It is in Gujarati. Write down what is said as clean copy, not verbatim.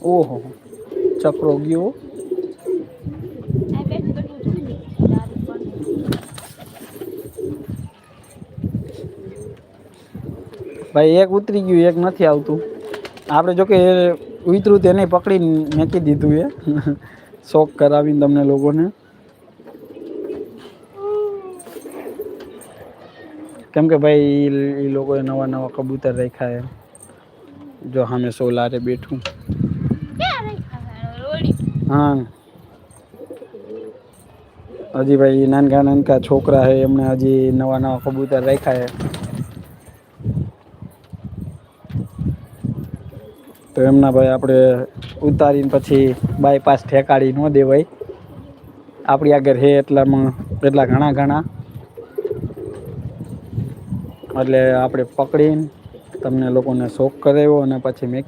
ઓહો ચક્રો ગયો. આ બેઠું બેઠું જો દારૂ પણ ભાઈ એક ઉતરી ગયું એક નથી આવતું. આપડે જોકે ઉતરું તેને પકડી મેકી દીધું એ શોક કરાવીને તમને લોકોને. કેમ કે ભાઈ એ લોકો એ નવા નવા કબૂતર રાખ્યા એ. જો હામે સોલારે બેઠું. ક્યાં રાખ્યા ઓળી હા. હજી ભાઈ નાનકા નાનકા છોકરા હે એમને હજી નવા નવા કબૂતર રાખ્યા હે. તો એમના ભાઈ આપડે ઉતારીને પછી બાયપાસ ઠેકાડી ન દેવાય. આપડી આગર હે એટલામાં એટલા ઘણા ઘણા. એટલે આપડે પકડીને તમને લોકોને શોક કરાવ્યો અને પછી મેકી